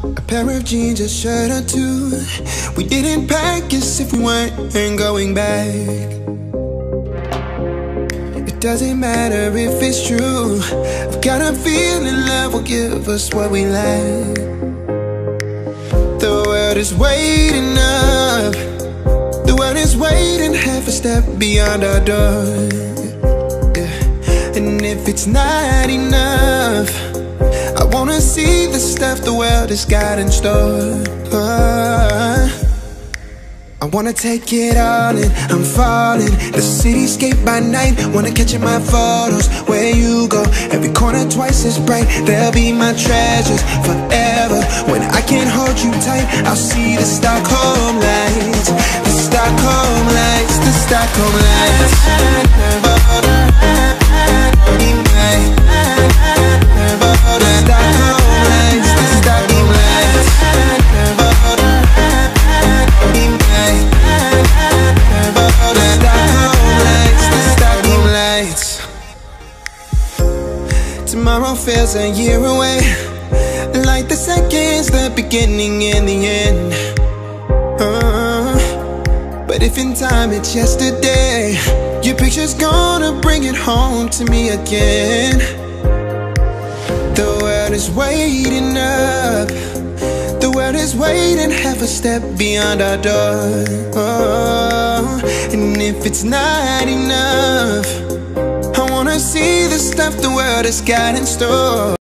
A pair of jeans, a shirt or two. We didn't pack as if we weren't going back. It doesn't matter if it's true. I've got a feeling love will give us what we lack. The world is waiting up. The world is waiting half a step beyond our door. Yeah. And if it's not enough, I wanna see the stuff the world has got in store. I wanna take it all in, I'm falling. The cityscape by night, wanna catch in my photos. Where you go, every corner twice as bright. They'll be my treasures forever. When I can't hold you tight, I'll see the Stockholm lights. The Stockholm lights, the Stockholm lights. The Stockholm lights, the Stockholm lights. Tomorrow feels a year away, like the seconds, the beginning and the end. But if in time it's yesterday, your picture's gonna bring it home to me again. The world is waiting up. The world is waiting half a step beyond our door. And if it's not enough, I wanna see the stuff the world has got in store.